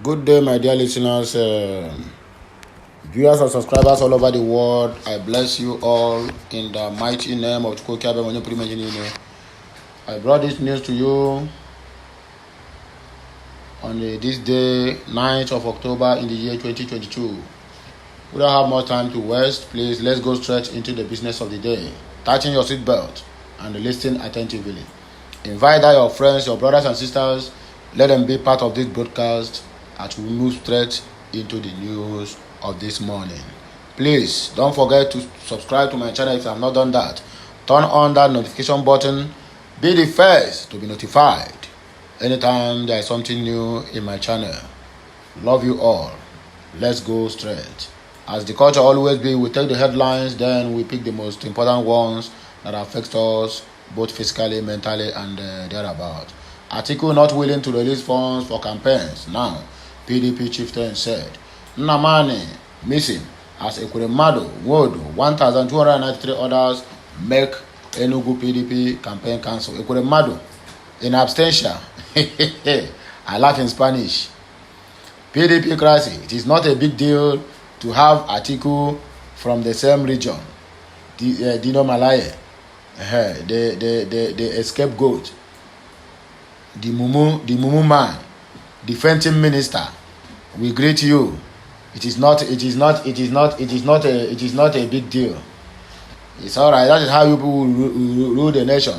Good day, my dear listeners, viewers and subscribers all over the world. I bless you all in the mighty name of Chukwuka. I brought this news to you on this day, 9th of October in the year 2022. We don't have more time to waste. Please, let's go straight into the business of the day. Tighten your seatbelt and listen attentively. Invite your friends, your brothers and sisters. Let them be part of this broadcast as we move straight into the news of this morning. Please don't forget to subscribe to my channel if you have not done that. Turn on that notification button. Be the first to be notified anytime there is something new in my channel. Love you all. Let's go straight. As the culture always be, we take the headlines, then we pick the most important ones that affect us both physically, mentally, and thereabout. Article not willing to release funds for campaigns. Now, PDP chieftain said, Nnamani missing as Ekwuremadu, Wodo, 1,293 others make Enugu PDP campaign cancel. Ekwuremadu in absentia. I laugh in Spanish. PDP crisis. It is not a big deal to have Atiku from the same region. Dino Malaye, the scapegoat, the Mumu man, the fainting minister. We greet you. It is not a big deal. It's all right. That is how you people will rule the nation.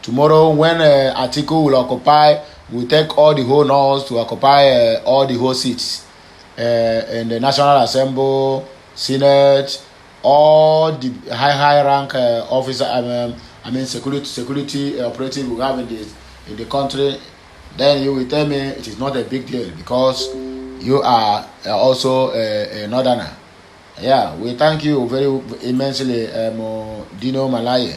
Tomorrow, when Atiku will occupy, we take all the whole north to occupy all the whole seats in the National Assembly, Senate, all the high rank officer. Security operative we have in the country. Then you will tell me it is not a big deal because you are also a northerner. Yeah, we thank you very immensely, Dino Malaye.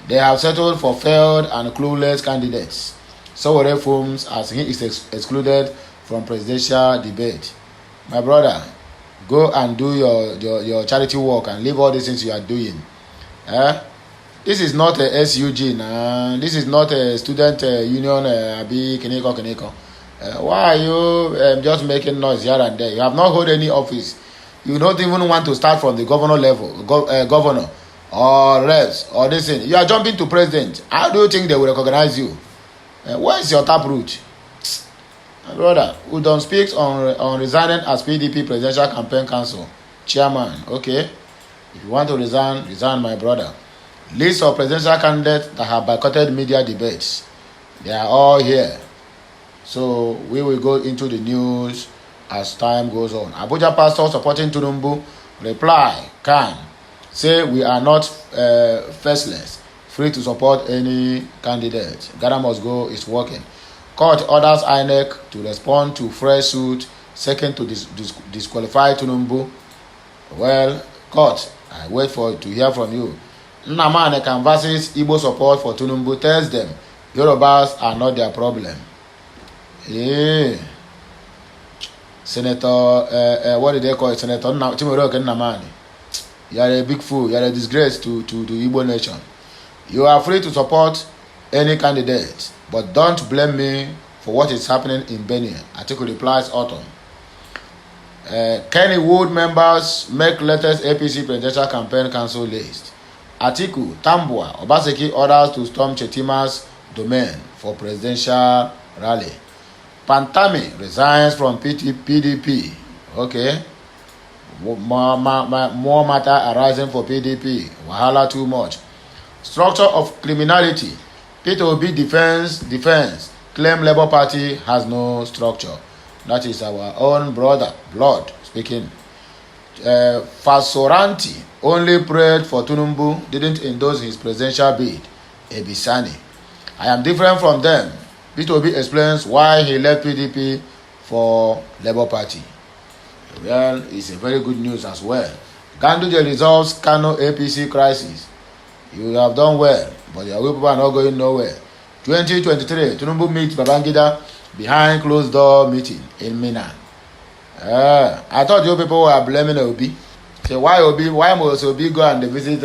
They have settled for failed and clueless candidates. So reforms as he is excluded from presidential debate. My brother, go and do your charity work and leave all these things you are doing. This is not a SUG now. This is not a student union. Kineko. Why are you just making noise here and there? You have not held any office. You don't even want to start from the governor level, governor or reps or this thing. You are jumping to president. How do you think they will recognize you? Where is your taproot? My brother, who don't speak on resigning as PDP presidential campaign council chairman. Okay, if you want to resign, my brother. List of presidential candidates that have boycotted media debates. They are all here. So we will go into the news as time goes on. Abuja pastor supporting Tinubu reply can say we are not faceless, free to support any candidate. Ghana must go is working. Court orders INEC to respond to fresh suit seeking to disqualify Tinubu. Well, court, I wait to hear from you. Nnamani canvasses Igbo support for Tinubu, tells them Yorubas are not their problem. Senator, what did they call it? Senator Chimaraoke Nnamani. You are a big fool. You are a disgrace to the Igbo nation. You are free to support any candidate, but don't blame me for what is happening in Benin. Article replies autumn. Kenny Wood members make latest APC presidential campaign council list. Atiku, Tambua, Obaseki orders to storm Chetima's domain for presidential rally. Pantami resigns from PDP. Okay. More matter arising for PDP. Wahala too much. Structure of criminality. P2B defense. Claim Labour Party has no structure. That is our own blood speaking. Fasoranti only prayed for Tinubu, didn't endorse his presidential bid. Ebisani. I am different from them. P2B explains why he left PDP for Labour Party. Well, it's a very good news as well. Ganduje resolves Kano APC crisis. You have done well, but your people are not going nowhere. 2023, Tinubu meets Babangida behind closed door meeting in Minna. I thought you people were blaming Obi. So why must Obi go and visit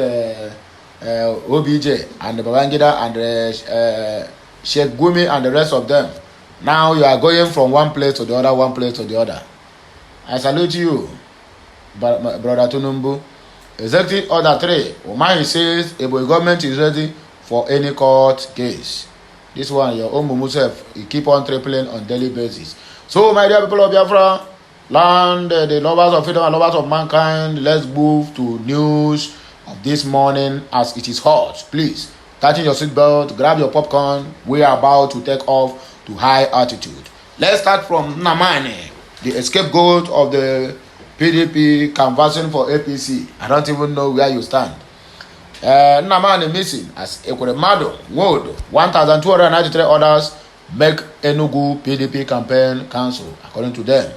OBJ and Babangida and Sheikh Gumi and the rest of them? Now you are going from one place to the other, one place to the other. I salute you, Brother Tunumbu. Executive Order 3. Umahi says the government is ready for any court case. This one, your own Mumu self, you keep on tripling on daily basis. So, my dear people of Biafra, land, the lovers of freedom and lovers of mankind, let's move to news of this morning as it is hot. Please, tighten your seatbelt, grab your popcorn. We are about to take off to high altitude. Let's start from Namani, the scapegoat of the PDP canvassing for APC. I don't even know where you stand. Namani missing as Ekuremado, Wood, 1,293 others make Enugu PDP campaign council, according to them.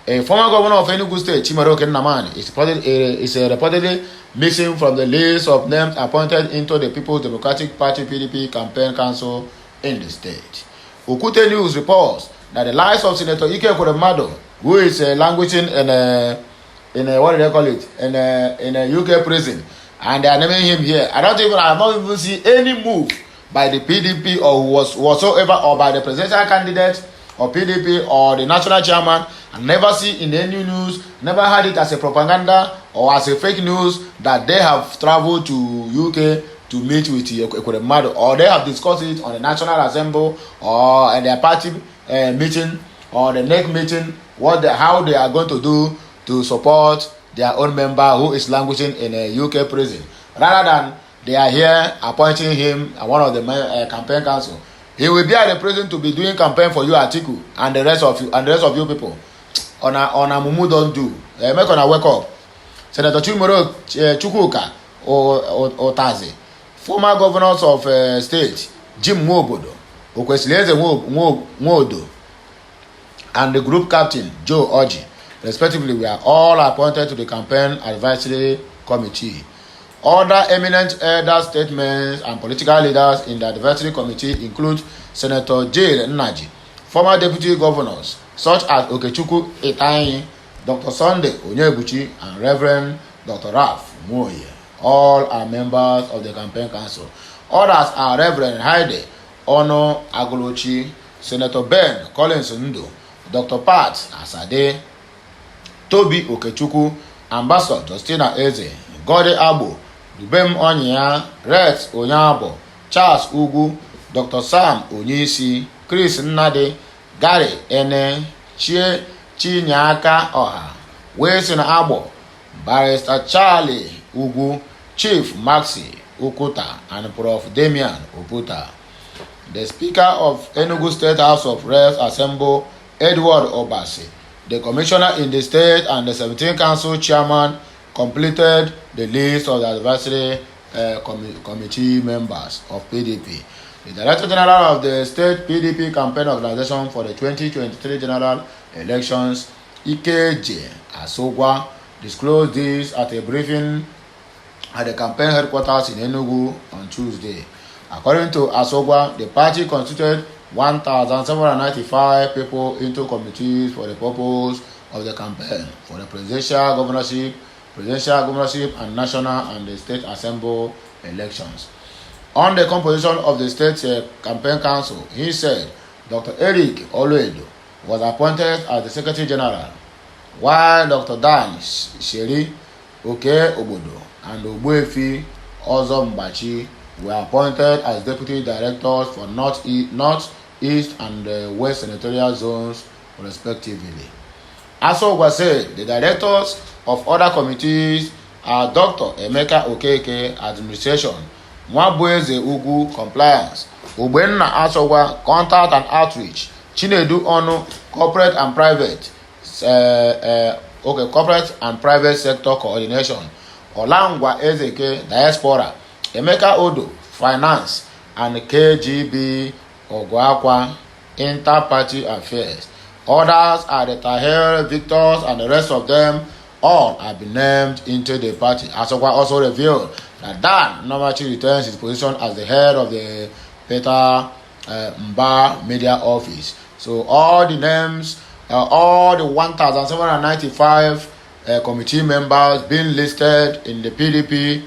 A former governor of Enugu State, Chimaraoke Namani, is reportedly missing from the list of names appointed into the People's Democratic Party PDP campaign council in the state. Okute News reports that the lives of Senator Ike Ekuremado, who is languishing in a what do they call it, in a UK prison, and they are naming him here. I have not even seen any move by the PDP or whatsoever, or by the presidential candidate or PDP or the national chairman. I never see in any news, never heard it as a propaganda or as a fake news that they have traveled to UK to meet with Ekuremado, or they have discussed it on the National Assembly or in their party meeting or the next meeting, how they are going to do to support their own member who is languishing in a UK prison, rather than they are here appointing him one of the campaign council. He will be at the prison to be doing campaign for you, Atiku, and the rest of you people. On a mumu don't do. Make on a wake up. Senator Chukwuka Otaze, former governors of state Jim Nwobodo, Okwesilieze Nwodo, and the group captain Joe Oji, respectively, were all appointed to the campaign advisory committee. Other eminent elder statements and political leaders in the advisory committee include Senator J. Nnaji, former deputy governors such as Okechukwu Itayi, Dr. Sunday Onyebuchi, and Reverend Dr. Ralph Moye. All are members of the campaign council. Others are Reverend Haide Ono Agolochi, Senator Ben Collins Ndo, Dr. Pat Asade, Toby Okechukwu, Ambassador Justina Eze, Gode Abo, Dubem Onyia, Rex Onyabo, Charles Ugu, Dr. Sam Onyisi, Chris Nnade, Gary Ene, Chie Chinyaka Oha, Wilson Abo, Barrister Charlie Ugu, Chief Maxi Ukuta, and Prof. Damian Oputa. The Speaker of Enugu State House of Reps Assembly, Edward Obasi, the Commissioner in the state, and the 17th Council Chairman completed the list of the advisory committee members of PDP. The Director General of the State PDP Campaign Organization for the 2023 General Elections, Ikeje Asogwa, disclosed this at a briefing at the campaign headquarters in Enugu on Tuesday. According to Asogwa, the party constituted 1,795 people into committees for the purpose of the campaign for the presidential governorship, and national and the state assembly elections. On the composition of the state campaign council, he said Dr. Eric Oluedo was appointed as the Secretary General, while Dr. Dan Sheri Oke Obodo and Ogbuefi Ozombachi were appointed as Deputy Directors for North East and West Senatorial zones, respectively. Asogwa said the directors of other committees are Dr. Emeka Okeke, Administration, Nwabueze Ugu, Compliance, Ubenna Asogwa, Contact and Outreach, Chinedu Onu, Corporate and Private Sector Coordination, Olangwa Ezeke, Diaspora, Emeka Odo, Finance, and KGB Ogwakwa, Inter-Party Affairs. Others are the Tahir Victors, and the rest of them all have been named into the party. Asogwa also revealed that Dan normally retains his position as the head of the Peter Mba Media Office. So all the names, all the 1,795 committee members being listed in the PDP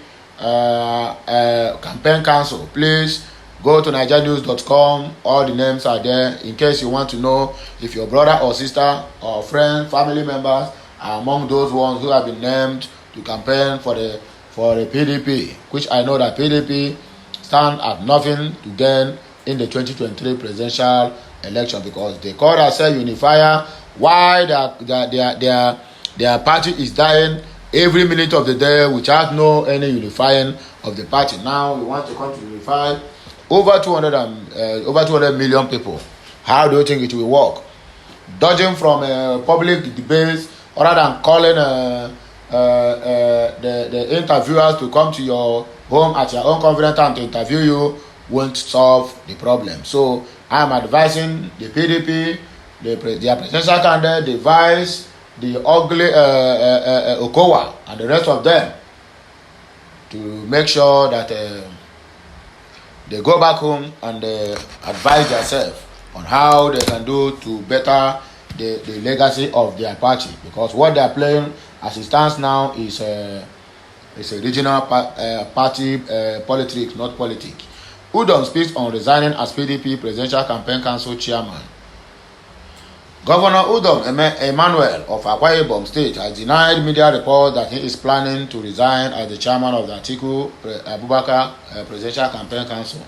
campaign council, please Go to nigerianews.com. All the names are there in case you want to know if your brother or sister or friend, family members are among those ones who have been named to campaign for the PDP, which I know that PDP stand at nothing to gain in the 2023 presidential election, because they call themselves unifier. Why their party is dying every minute of the day without any unifying of the party. Now we want to come to unify over 200 million people. How do you think it will work? Dodging from public debates, rather than calling the interviewers to come to your home at your own convenient time to interview you, won't solve the problem. So I am advising the PDP, their presidential candidate, the vice, the ugly Okowa, and the rest of them to make sure that they go back home and advise themselves on how they can do to better the legacy of their party, because what they are playing as it stands now is a regional party politics, not politics. Udom speaks on resigning as PDP Presidential Campaign Council Chairman. Governor Udom Emmanuel of Akwa Ibom State has denied media reports that he is planning to resign as the chairman of the Atiku Abubakar Presidential Campaign Council.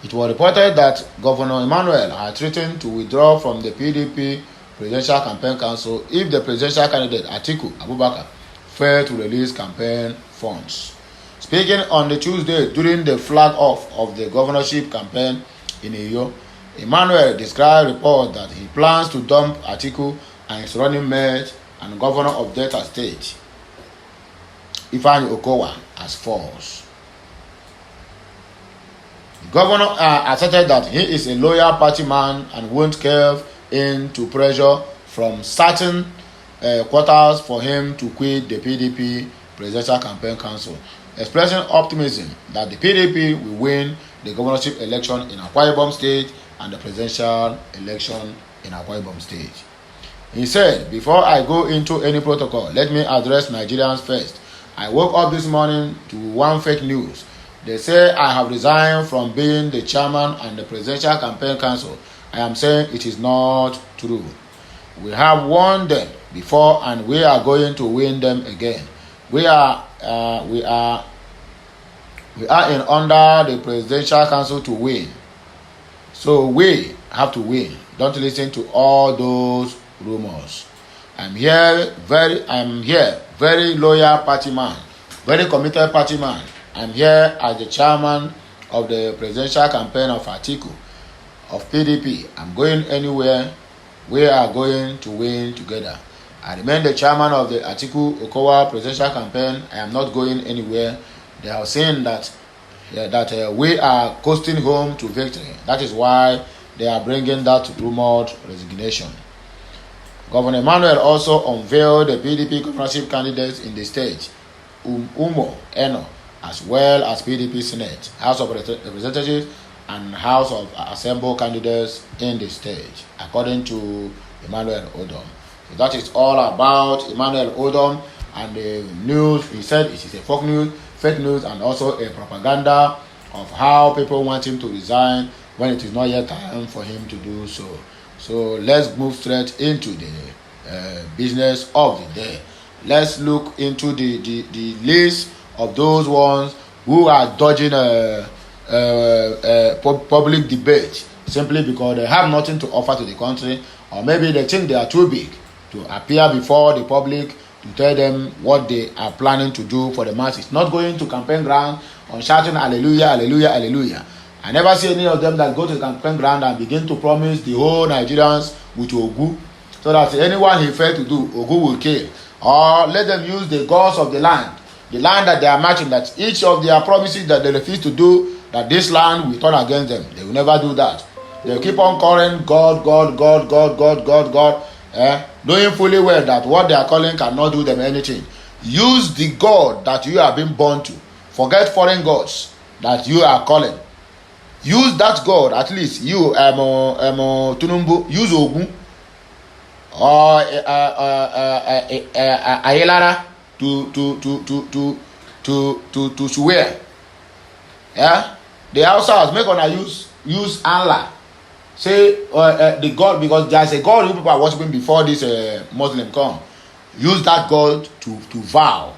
It was reported that Governor Emmanuel had threatened to withdraw from the PDP Presidential Campaign Council if the presidential candidate Atiku Abubakar failed to release campaign funds. Speaking on the Tuesday during the flag-off of the governorship campaign in Iyo, Emmanuel described reports that he plans to dump Atiku and his running mate and governor of Delta State, Ifeanyi Okowa, as false. The governor asserted that he is a loyal party man and won't cave into pressure from certain quarters for him to quit the PDP Presidential Campaign Council, expressing optimism that the PDP will win the governorship election in Akwa Ibom State and the presidential election in Akwa Ibom State. He said, "Before I go into any protocol, let me address Nigerians first. I woke up this morning to one fake news. They say I have resigned from being the chairman and the presidential campaign council. I am saying it is not true. We have won them before and we are going to win them again. We are in under the presidential council to win. So we have to win. Don't listen to all those rumors. I'm here, very loyal party man, very committed party man. I'm here as the chairman of the presidential campaign of Atiku, of PDP. I'm going anywhere. We are going to win together. I remain the chairman of the Atiku Okowa presidential campaign. I am not going anywhere. They are saying that we are coasting home to victory. That is why they are bringing that rumored resignation." Governor Emmanuel also unveiled the PDP governorship candidates in the state, Umo Eno, as well as PDP Senate, House of Representatives, and House of Assembly candidates in the state, according to Emmanuel Odom. So that is all about Emmanuel Odom and the news. He said it is a fake news, and also a propaganda of how people want him to resign when it is not yet time for him to do so. So let's move straight into the business of the day. Let's look into the list of those ones who are dodging public debate simply because they have nothing to offer to the country, or maybe they think they are too big to appear before the public to tell them what they are planning to do for the masses. Not going to campaign ground and shouting hallelujah, hallelujah, hallelujah. I never see any of them that go to the campaign ground and begin to promise the whole Nigerians with Ogu, so that anyone he failed to do, Ogu will kill. Or let them use the gods of the land that they are marching, that each of their promises that they refuse to do, that this land will turn against them. They will never do that. They will keep on calling God, knowing fully well that what they are calling cannot do them anything. Use the God that you have been born to. Forget foreign gods that you are calling. Use that God, at least you, Tunumbu, use Ogun or Ayelara to swear. Yeah? The Hausas make una use Allah. Say the God, because there is a God you people are worshiping before this Muslim come. Use that God to vow.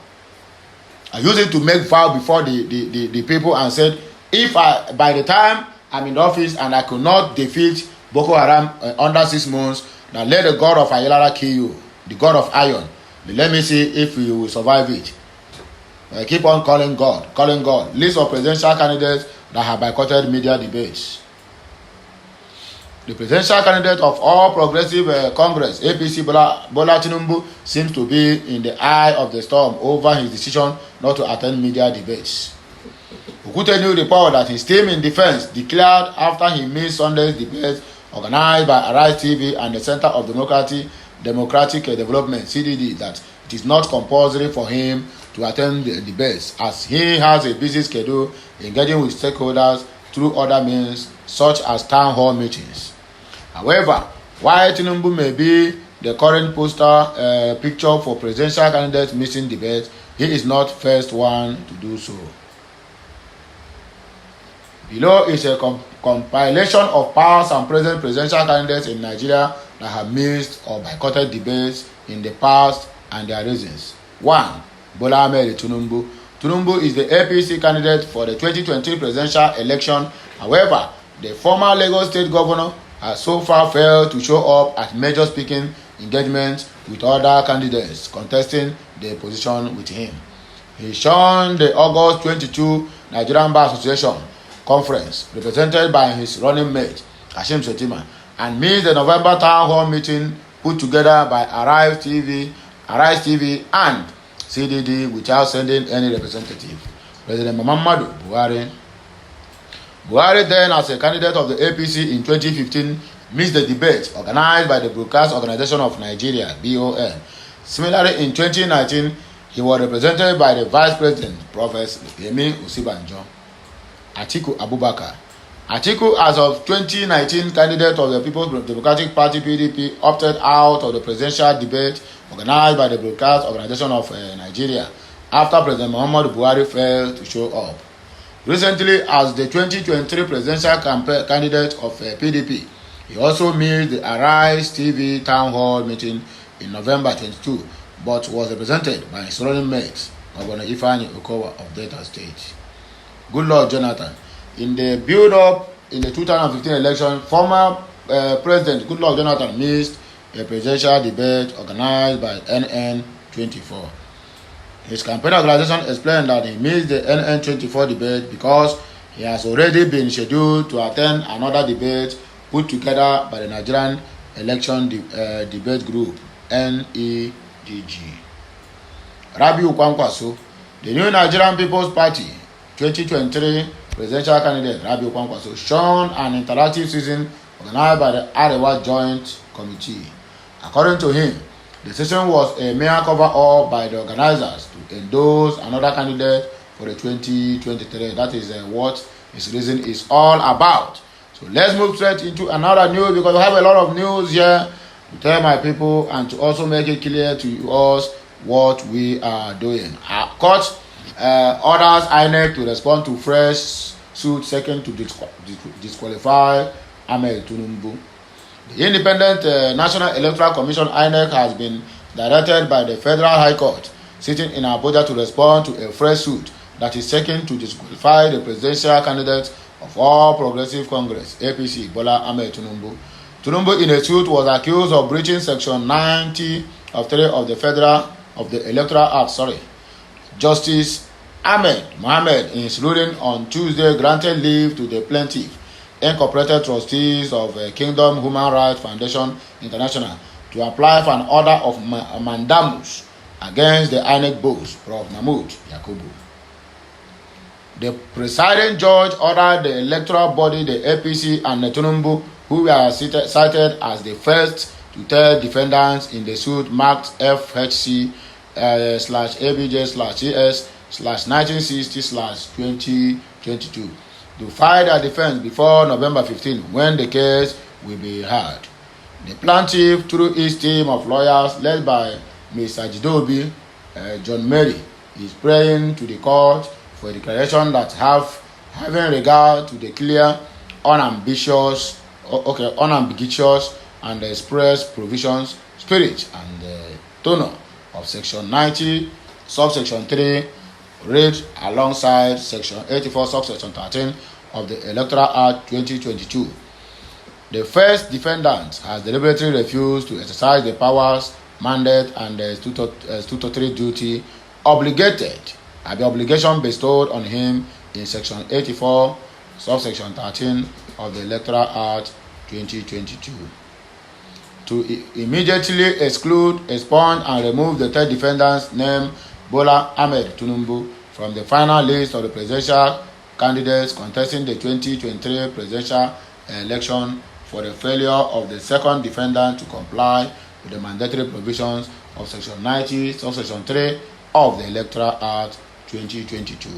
I use it to make vow before the people and said, if by the time I'm in office and I could not defeat Boko Haram under 6 months, now let the God of Ayelara kill you, the God of iron. But let me see if you will survive it. I keep on calling God. List of presidential candidates that have boycotted media debates. The presidential candidate of All Progressive Congress, APC, Bola Tinubu, seems to be in the eye of the storm over his decision not to attend media debates. Okute New report that his team in defense declared after he missed Sunday's debates organized by Arise TV and the Center of Democratic Development, CDD, that it is not compulsory for him to attend the debates, as he has a busy schedule engaging with stakeholders through other means such as town hall meetings. However, while Tinubu may be the current poster picture for presidential candidates missing debates, he is not first one to do so. Below is a compilation of past and present presidential candidates in Nigeria that have missed or boycotted debates in the past and their reasons. 1. Bola Ahmed Tinubu. Tinubu is the APC candidate for the 2020 presidential election. However, the former Lagos State governor has so far failed to show up at major speaking engagements with other candidates contesting the position with him. He shunned the August 22 Nigerian Bar Association conference represented by his running mate Kashim Shettima and missed the November town hall meeting put together by Arise TV and CDD without sending any representative. President Muhammadu Buhari then, as a candidate of the APC in 2015, missed the debate organized by the Broadcast Organization of Nigeria, BON. Similarly, in 2019, he was represented by the Vice President, Professor Yemi Osibanjo. Atiku Abubakar. Atiku, as of 2019 candidate of the People's Democratic Party PDP, opted out of the presidential debate organized by the Broadcast Organization of Nigeria after President Muhammadu Buhari failed to show up. Recently, as the 2023 presidential candidate of PDP, he also missed the Arise TV town hall meeting in November 22, but was represented by his running mate, Governor Ifeanyi Okowa of Delta State. Goodluck Jonathan. In the build-up in the 2015 election, former President Goodluck Jonathan missed a presidential debate organized by NN24. His campaign organization explained that he missed the NN24 debate because he has already been scheduled to attend another debate put together by the Nigerian Election Debate Group, NEDG. Rabiu Kwankwaso, the new Nigerian People's Party 2023 presidential candidate Rabiu Kwankwaso, shunned an interactive season organized by the Arewa Joint Committee. According to him, the session was a mere cover-up by the organizers to endorse another candidate for the 2023. That is what his reason is all about. So let's move straight into another news, because we have a lot of news here to tell my people and to also make it clear to us what we are doing. Court orders INEC to respond to fresh suit seeking to disqualify Ahmed Tinubu. The Independent National Electoral Commission INEC has been directed by the Federal High Court sitting in Abuja to respond to a fresh suit that is seeking to disqualify the presidential candidate of All Progressive Congress, APC, Bola Ahmed Tinubu. Tinubu, in a suit, was accused of breaching Section 90 of 3 of the Electoral Act. Justice Ahmed Mohamed, in his ruling on Tuesday, granted leave to the plaintiff, Incorporated Trustees of Kingdom Human Rights Foundation International, to apply for an order of mandamus against the INEC boss, Prof. Mahmood Yakubu. The presiding judge ordered the electoral body, the APC, and Tinubu, who were cited as the first to tell defendants in the suit marked FHC/ABJ/CS/1960/2022, to file their defense before November 15, when the case will be heard. The plaintiff, through his team of lawyers led by Ms. Ajidobi John Mary, is praying to the court for a declaration that have having regard to the clear, unambiguous and express provisions, spirit, and tenor of Section 90, subsection 3, read alongside Section 84, subsection 13 of the Electoral Act 2022. The first defendant has deliberately refused to exercise the powers, mandate, and statutory duty obligated at the obligation bestowed on him in Section 84, subsection 13 of the Electoral Act 2022. To immediately exclude, expunge, and remove the third defendant's name, Bola Ahmed Tinubu, from the final list of the presidential candidates contesting the 2023 presidential election for the failure of the second defendant to comply with the mandatory provisions of Section 90, subsection 3 of the Electoral Act 2022.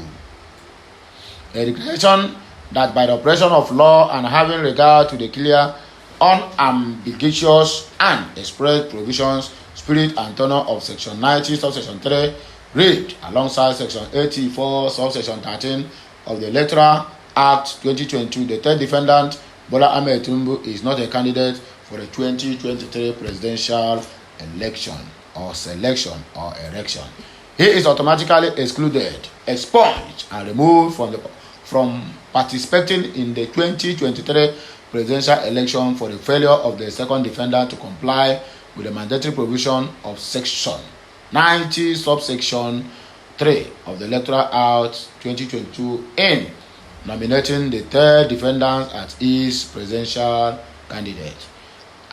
A declaration that by the operation of law and having regard to the clear, unambiguous, and express provisions, spirit, and tenor of Section 90, subsection 3, read alongside Section 84, subsection 13 of the Electoral Act 2022, the third defendant, Bola Ahmed Tinubu, is not a candidate for the 2023 presidential election or selection or election. He is automatically excluded, expunged, and removed from participating in the 2023 presidential election for the failure of the second defendant to comply with the mandatory provision of Section 90, subsection 3 of the Electoral Act 2022 in nominating the third defendant as his presidential candidate.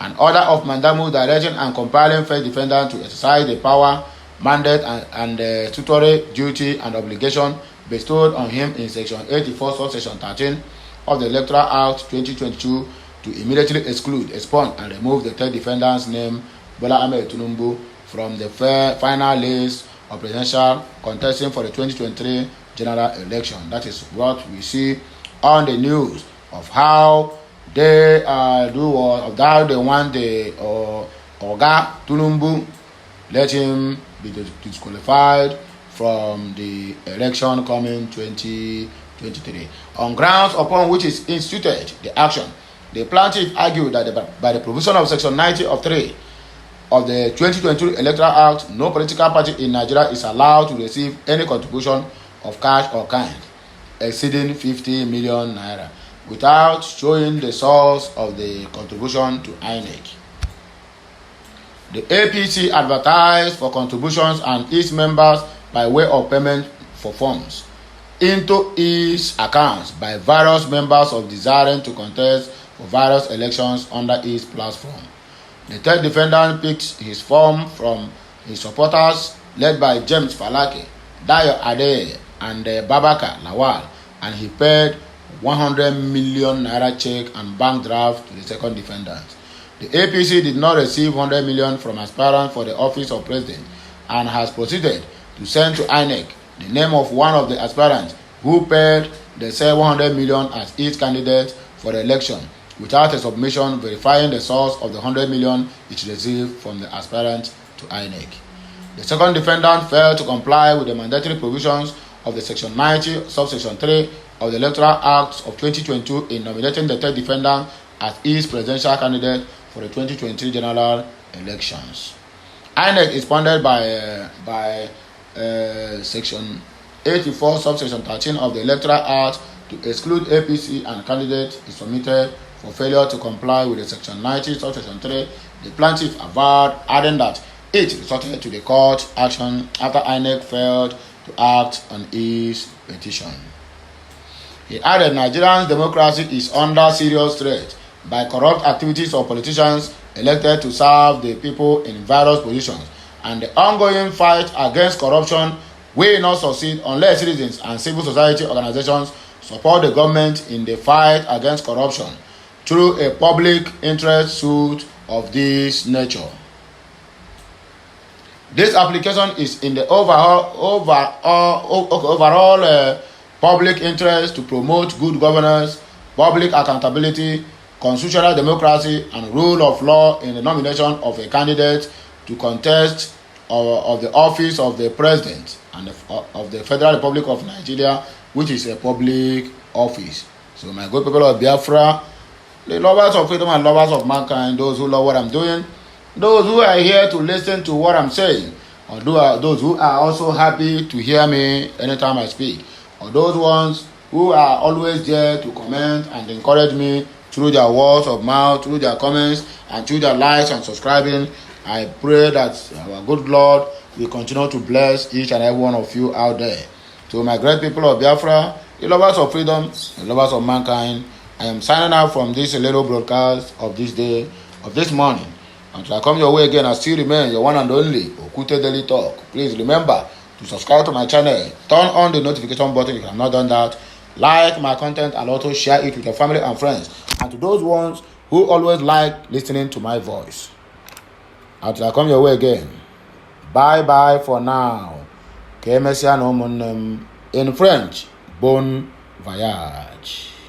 An order of mandamus directing and compelling first defendant to exercise the power, mandate, and statutory duty and obligation bestowed on him in Section 84, subsection 13 of the Electoral Act 2022 to immediately exclude, expunge, and remove the third defendant's name, Bola Ahmed Tinubu, from the final list of presidential contesting for the 2023 general election. That is what we see on the news of how they want the Oga Tinubu, let him be disqualified from the election coming 2023. On grounds upon which is instituted the action, the plaintiff argued that by the provision of Section 90 of 3 of the 2022 Electoral Act, no political party in Nigeria is allowed to receive any contribution of cash or kind exceeding 50 million naira without showing the source of the contribution to INEC. The APC advertised for contributions and its members by way of payment for funds into its accounts by various members of desiring to contest for various elections under its platform. The third defendant picked his form from his supporters led by James Falake, Dayo Adeye, and Babaka Lawal, and he paid 100 million naira check and bank draft to the second defendant. The APC did not receive 100 million from aspirant for the office of president and has proceeded to send to INEC the name of one of the aspirants who paid the said 100 million as its candidate for the election without a submission verifying the source of the 100 million it received from the aspirant to INEC. The second defendant failed to comply with the mandatory provisions of the Section 90, subsection 3 of the Electoral Act of 2022 in nominating the third defendant as his presidential candidate for the 2023 general elections. INEC is funded by Section 84, subsection 13 of the Electoral Act to exclude APC and candidate is submitted for failure to comply with the Section 90, subsection 3. The plaintiff averred, adding that it resorted to the court action after INEC failed to act on his petition. He added Nigerian democracy is under serious threat by corrupt activities of politicians elected to serve the people in various positions, and the ongoing fight against corruption will not succeed unless citizens and civil society organizations support the government in the fight against corruption through a public interest suit of this nature. This application is in the overall public interest to promote good governance, public accountability, constitutional democracy, and rule of law in the nomination of a candidate to contest of the office of the President and of the Federal Republic of Nigeria which is a public office. So my good people of Biafra, the lovers of freedom and lovers of mankind, those who love what I'm doing, those who are here to listen to what I'm saying, or those who are also happy to hear me anytime I speak, or those ones who are always there to comment and encourage me through their words of mouth, through their comments, and through their likes and subscribing. I pray that our good Lord will continue to bless each and every one of you out there. To my great people of Biafra, the lovers of freedom, the lovers of mankind, I am signing out from this little broadcast of this day, of this morning. Until I come your way again, I still remain your one and only Okute Daily Talk. Please remember to subscribe to my channel. Turn on the notification button if you have not done that. Like my content and also share it with your family and friends. And to those ones who always like listening to my voice. Until I come your way again. Bye bye for now. In French, bon voyage.